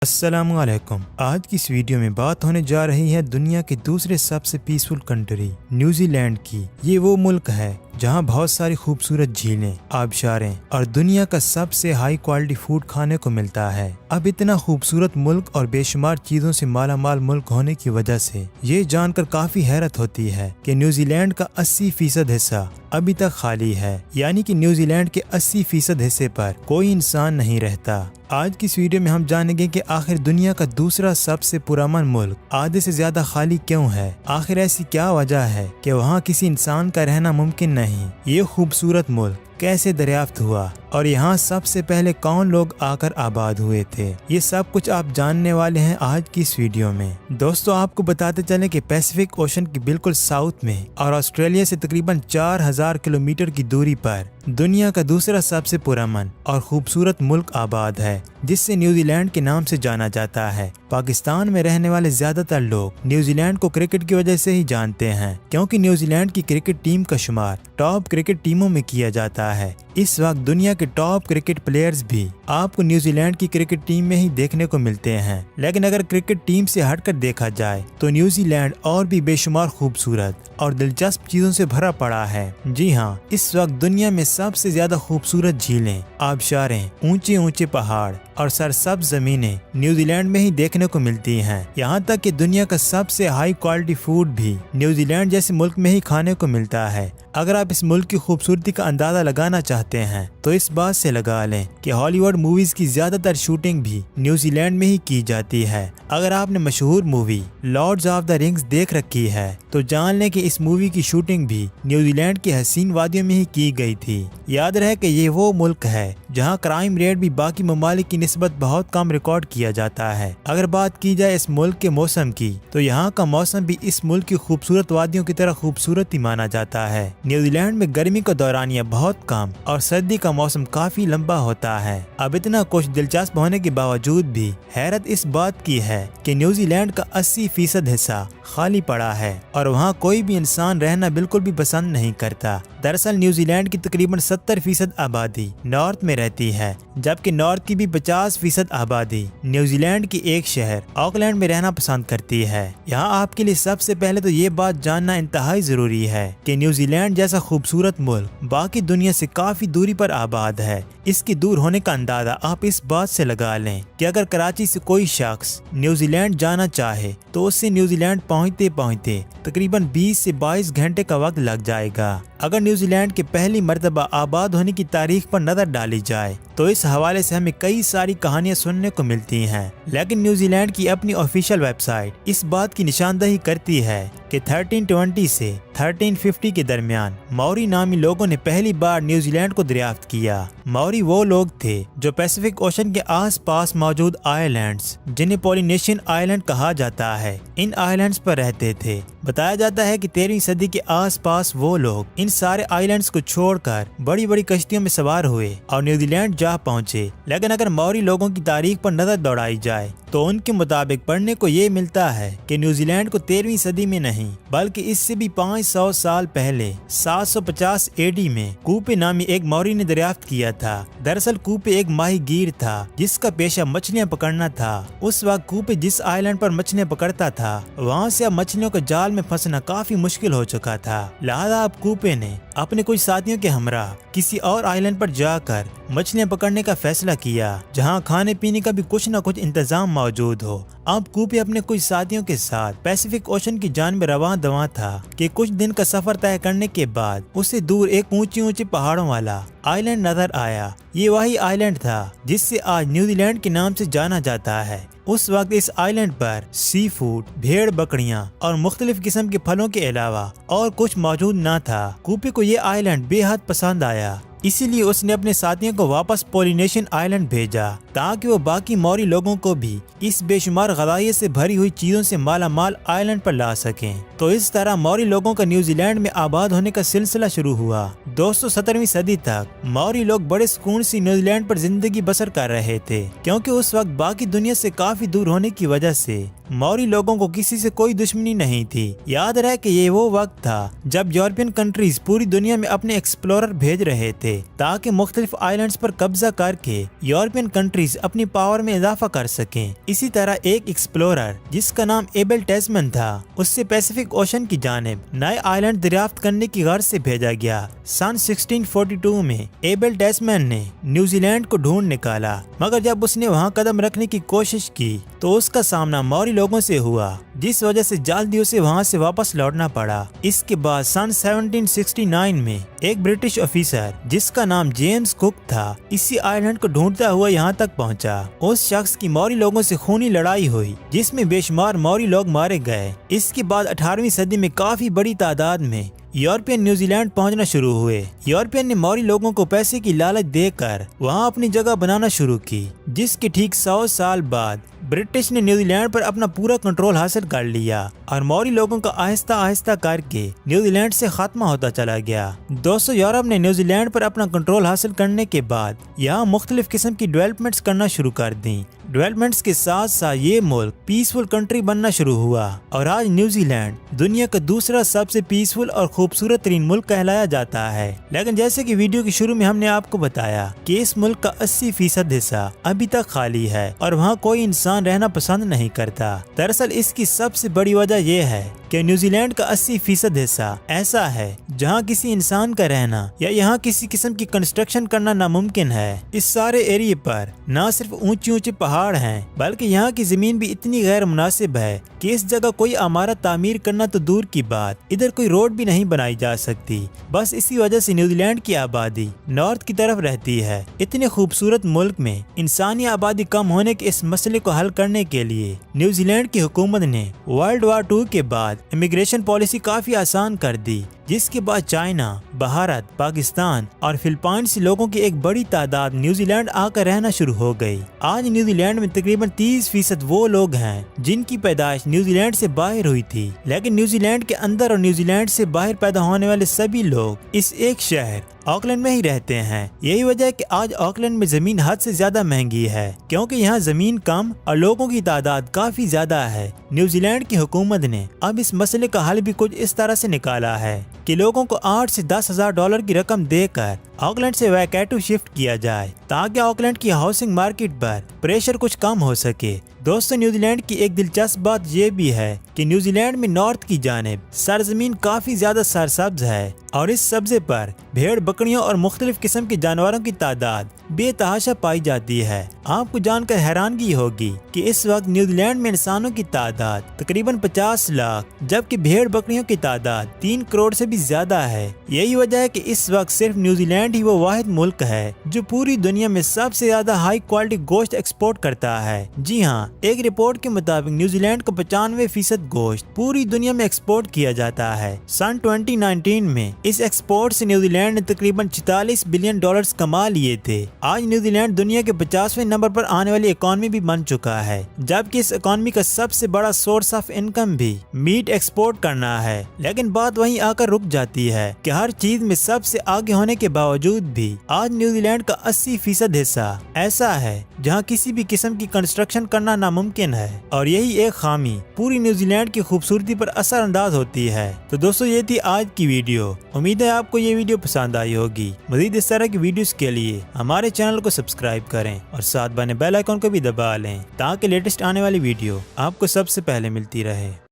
अस्सलाम वालेकुम। आज की इस वीडियो में बात होने जा रही है दुनिया के दूसरे सबसे पीसफुल कंट्री न्यूजीलैंड की। ये वो मुल्क है जहाँ बहुत सारी खूबसूरत झीलें, आबशारें और दुनिया का सबसे हाई क्वालिटी फूड खाने को मिलता है। अब इतना खूबसूरत मुल्क और बेशुमार चीजों से माला माल मुल्क होने की वजह से ये जानकर काफी हैरत होती है कि न्यूजीलैंड का 80% हिस्सा अभी तक खाली है, यानी कि न्यूजीलैंड के 80% हिस्से पर कोई इंसान नहीं रहता। आज की इस वीडियो में हम जानेंगे कि आखिर दुनिया का दूसरा सबसे पुरअमन मुल्क आधे से ज्यादा खाली क्यों है। आखिर ऐसी क्या वजह है कि वहाँ किसी इंसान का रहना मुमकिन नहीं। ये खूबसूरत मुल्क कैसे दरियाफ्त हुआ और यहाँ सबसे पहले कौन लोग आकर आबाद हुए थे, ये सब कुछ आप जानने वाले हैं आज की इस वीडियो में। दोस्तों, आपको बताते चलें कि पैसिफिक ओशन के बिल्कुल साउथ में और ऑस्ट्रेलिया से तकरीबन 4000 किलोमीटर की दूरी पर दुनिया का दूसरा सबसे पुरअमन और खूबसूरत मुल्क आबाद है, जिससे न्यूजीलैंड के नाम से जाना जाता है। पाकिस्तान में रहने वाले ज्यादातर लोग न्यूजीलैंड को क्रिकेट की वजह से ही जानते हैं, क्योंकि न्यूजीलैंड की क्रिकेट टीम का शुमार टॉप क्रिकेट टीमों में किया जाता है। इस वक्त दुनिया के टॉप क्रिकेट प्लेयर्स भी आपको न्यूजीलैंड की क्रिकेट टीम में ही देखने को मिलते हैं। लेकिन अगर क्रिकेट टीम से हटकर देखा जाए तो न्यूजीलैंड और भी बेशुमार खूबसूरत और दिलचस्प चीजों से भरा पड़ा है। जी हाँ, इस वक्त दुनिया में सबसे ज्यादा खूबसूरत झीलें, आबशारें, ऊंचे ऊंचे पहाड़ और सरसब्ज जमीनें न्यूजीलैंड में ही देखने को मिलती हैं। यहाँ तक कि दुनिया का सबसे हाई क्वालिटी फूड भी न्यूजीलैंड जैसे मुल्क में ही खाने को मिलता है। अगर आप इस मुल्क की खूबसूरती का अंदाजा लगाना चाहते हैं तो इस बात से लगा लें कि हॉलीवुड मूवीज की ज्यादातर शूटिंग भी न्यूजीलैंड में ही की जाती है। अगर आपने मशहूर movie Lords of the Rings देख रखी है तो जान लें कि इस मूवी की शूटिंग भी न्यूजीलैंड की हसीन वादियों में ही की गई थी। याद रहे कि ये वो मुल्क है जहाँ क्राइम रेट भी बाकी ममालिक की निस्बत बहुत कम रिकॉर्ड किया जाता है। अगर बात की जाए इस मुल्क के मौसम की तो यहाँ का मौसम भी इस मुल्क की खूबसूरत वादियों की तरह खूबसूरत ही माना जाता है। न्यूजीलैंड में गर्मी का दौरानिया बहुत कम और सर्दी का मौसम काफी लंबा होता है। अब इतना कुछ दिलचस्प होने के बावजूद भी हैरत इस बात की है कि न्यूजीलैंड का 80% हिस्सा खाली पड़ा है और वहाँ कोई भी इंसान रहना बिल्कुल भी पसंद नहीं करता। दरअसल न्यूजीलैंड की तकरीबन 70% आबादी नॉर्थ में रहती है, जबकि नॉर्थ की भी 50% आबादी न्यूजीलैंड की एक शहर ऑकलैंड में रहना पसंद करती है। यहाँ आपके लिए सबसे पहले तो ये बात जानना इंतहाई जरूरी है कि न्यूजीलैंड जैसा खूबसूरत मुल्क बाकी दुनिया से काफी दूरी पर आबाद है। इसकी दूर होने का अंदाजा आप इस बात से लगा लें कि अगर कराची से कोई शख्स न्यूजीलैंड जाना चाहे तो उससे न्यूजीलैंड पहुँचते पहुँचते तकरीबन 20 से 22 घंटे का वक्त लग जाएगा। अगर न्यूजीलैंड के पहली मर्तबा आबाद होने की तारीख पर नजर डाली जाए तो इस हवाले से हमें कई सारी कहानियां सुनने को मिलती हैं, लेकिन न्यूजीलैंड की अपनी ऑफिशियल वेबसाइट इस बात की निशानदही करती है कि 1320 से 1350 के दरमियान मौरी नामी लोगों ने पहली बार न्यूजीलैंड को दरियाफ्त किया। मौरी वो लोग थे जो पैसिफिक ओशन के आसपास मौजूद आइलैंड्स, जिन्हें पॉलिनेशियन आइलैंड कहा जाता है, इन आइलैंड्स पर रहते थे। बताया जाता है कि 13वीं सदी के आसपास वो लोग इन सारे आइलैंड्स को छोड़कर बड़ी बड़ी कश्तियों में सवार हुए और न्यूजीलैंड जा पहुंचे। लेकिन अगर मौरी लोगों की तारीख पर नजर दौड़ाई जाए तो उनके मुताबिक पढ़ने को ये मिलता है कि न्यूजीलैंड को 13वीं सदी में नहीं बल्कि इससे भी 500 साल पहले 750 एडी में कूपे नामी एक मौरी ने दरियाफ्त किया था। दरअसल कूपे एक माहीगीर था जिसका पेशा मछलियां पकड़ना था। उस वक्त कूपे जिस आइलैंड पर मछलियां पकड़ता था वहाँ से अब मछलियों के जाल में फंसना काफी मुश्किल हो चुका था। लिहाजा अब कूपे ने अपने कुछ साथियों के हमरा किसी और आइलैंड पर जाकर मछलियां पकड़ने का फैसला किया, जहां खाने पीने का भी कुछ न कुछ इंतजाम मौजूद हो। अब कूपे अपने कुछ साथियों के साथ पैसिफिक ओशन की जानिब रवां दवां था कि कुछ दिन का सफर तय करने के बाद उससे दूर एक ऊंचे ऊंचे पहाड़ों वाला आइलैंड नजर आया। ये वही आइलैंड था जिससे आज न्यूजीलैंड के नाम से जाना जाता है। उस वक्त इस आइलैंड पर सी फूड, भेड़ बकरियां और मुख्तलिफ किस्म के फलों के अलावा और कुछ मौजूद न था। कूपे को ये आइलैंड बेहद पसंद आया, इसीलिए उसने अपने साथियों को वापस पॉलिनेशियन आइलैंड भेजा ताकि वो बाकी मौरी लोगों को भी इस बेशुमार गज़ाइय से भरी हुई चीजों से माला माल आइलैंड पर ला सकें। तो इस तरह मौरी लोगों का न्यूजीलैंड में आबाद होने का सिलसिला शुरू हुआ। दोस्तों, 17वीं सदी तक मौरी लोग बड़े सुकून से न्यूजीलैंड पर जिंदगी बसर कर रहे थे, क्योंकि उस वक्त बाकी दुनिया से काफी दूर होने की वजह से मौरी लोगों को किसी से कोई दुश्मनी नहीं थी। याद रहे कि ये वो वक्त था जब यूरोपियन कंट्रीज पूरी दुनिया में अपने एक्सप्लोरर भेज रहे थे ताकि मुख्तलिफ आइलैंड्स पर कब्जा करके यूरोपियन कंट्रीज अपनी पावर में इजाफा कर सकें। इसी तरह एक एक्सप्लोरर जिसका नाम एबल टेस्मैन था उससे पैसिफिक ओशन की जानिब नए आइलैंड दरियाफ्त करने की गर्ज से भेजा गया। सन 1642 में एबल टेस्मैन ने न्यूजीलैंड को ढूंढ निकाला, मगर जब उसने वहां कदम रखने की कोशिश की तो उसका सामना मौरी लोगों से हुआ, जिस वजह से जल्दी उसे वहां से वापस लौटना पड़ा। इसके बाद सन 1769 में एक ब्रिटिश ऑफिसर जिसका नाम जेम्स कुक था इसी आइलैंड को ढूंढता हुआ यहाँ तक पहुँचा। उस शख्स की मौरी लोगों से खूनी लड़ाई हुई जिसमें बेशुमार मौरी लोग मारे गए। इसके बाद 18वीं सदी में काफी बड़ी तादाद में यूरोपियन न्यूजीलैंड पहुंचना शुरू हुए। यूरोपियन ने मौरी लोगों को पैसे की लालच देकर वहां अपनी जगह बनाना शुरू की, जिसके ठीक 100 साल बाद ब्रिटिश ने न्यूजीलैंड पर अपना पूरा कंट्रोल हासिल कर लिया और मौरी लोगों का आहिस्ता आहिस्ता करके न्यूजीलैंड से खात्मा होता चला गया। दोस्तों, यूरोप ने न्यूजीलैंड पर अपना कंट्रोल हासिल करने के बाद यहाँ मुख्तलिफ किस्म की डेवलपमेंट्स करना शुरू कर दी। डेवलपमेंट्स के साथ साथ ये मुल्क पीसफुल कंट्री बनना शुरू हुआ और आज न्यूजीलैंड दुनिया का दूसरा सबसे पीसफुल और खूबसूरत तरीन मुल्क कहलाया जाता है। लेकिन जैसे कि वीडियो के शुरू में हमने आपको बताया कि इस मुल्क का 80% हिस्सा अभी तक खाली है और वहाँ कोई इंसान रहना पसंद नहीं करता। दरअसल इसकी सबसे बड़ी वजह यह है कि न्यूजीलैंड का 80% हिस्सा ऐसा है जहाँ किसी इंसान का रहना या यहाँ किसी किस्म की कंस्ट्रक्शन करना नामुमकिन है। इस सारे एरिए पर न सिर्फ ऊंचे ऊंचे पहाड़ हैं, बल्कि यहाँ की जमीन भी इतनी गैर मुनासिब है कि इस जगह कोई इमारत तामीर करना तो दूर की बात, इधर कोई रोड भी नहीं बनाई जा सकती। बस इसी वजह से न्यूजीलैंड की आबादी नॉर्थ की तरफ रहती है। इतने खूबसूरत मुल्क में इंसानी आबादी कम होने के इस मसले को हल करने के लिए न्यूजीलैंड की हुकूमत ने वर्ल्ड वार 2 के बाद इमिग्रेशन पॉलिसी काफी आसान कर दी, जिसके बाद चाइना, भारत, पाकिस्तान और फिलिपाइंस से लोगों की एक बड़ी तादाद न्यूजीलैंड आकर रहना शुरू हो गई। आज न्यूजीलैंड में तकरीबन 30% वो लोग हैं जिनकी पैदाइश न्यूजीलैंड से बाहर हुई थी। लेकिन न्यूजीलैंड के अंदर और न्यूजीलैंड से बाहर पैदा होने वाले सभी लोग इस एक शहर ऑकलैंड में ही रहते हैं। यही वजह है कि आज ऑकलैंड में जमीन हद से ज्यादा महंगी है, क्योंकि यहाँ जमीन कम और लोगों की तादाद काफी ज्यादा है। न्यूजीलैंड की हुकूमत ने अब इस मसले का हल भी कुछ इस तरह से निकाला है कि लोगों को 8 से 10 हजार डॉलर की रकम देकर ऑकलैंड से वैकेटू शिफ्ट किया जाए ताकि ऑकलैंड की हाउसिंग मार्केट पर प्रेशर कुछ कम हो सके। दोस्तों, न्यूजीलैंड की एक दिलचस्प बात ये भी है कि न्यूजीलैंड में नॉर्थ की जानिब सरजमीन काफी ज्यादा सरसब्ज है और इस सब्जे पर भेड़, बकरियों और मुख्तलिफ किस्म के जानवरों की तादाद बेतहाशा पाई जाती है। आपको जानकर हैरानगी होगी कि इस वक्त न्यूजीलैंड में इंसानों की तादाद तकरीबन 50 लाख, जबकि भेड़ बकरियों की तादाद 3 करोड़ से भी ज्यादा है। यही वजह है कि इस वक्त सिर्फ न्यूजीलैंड ही वो वाहिद मुल्क है जो पूरी दुनिया में सबसे ज्यादा हाई क्वालिटी गोश्त एक्सपोर्ट करता है। जी हाँ, एक रिपोर्ट के मुताबिक न्यूजीलैंड का 95% गोश्त पूरी दुनिया में एक्सपोर्ट किया जाता है। सन 2019 में इस एक्सपोर्ट से न्यूजीलैंड ने तकरीबन 44 बिलियन डॉलर्स कमा लिए थे। आज न्यूजीलैंड दुनिया के 50वें नंबर पर आने वाली इकोनॉमी भी बन चुका है, जबकि इस इकोनॉमी का सबसे बड़ा सोर्स ऑफ इनकम भी मीट एक्सपोर्ट करना है। लेकिन बात वहीं आकर रुक जाती है कि हर चीज में सबसे आगे होने के बावजूद भी आज न्यूजीलैंड का 80% हिस्सा ऐसा है जहाँ किसी भी किस्म की कंस्ट्रक्शन करना नामुमकिन है, और यही एक खामी पूरी न्यूजीलैंड की खूबसूरती पर असर अंदाज होती है। तो दोस्तों, ये थी आज की वीडियो। उम्मीद है आपको ये वीडियो पसंद आई होगी। मज़ीद इस तरह की वीडियोस के लिए हमारे चैनल को सब्सक्राइब करें और साथ बने बेल आइकन को भी दबा लें ताकि लेटेस्ट आने वाली वीडियो आपको सबसे पहले मिलती रहे।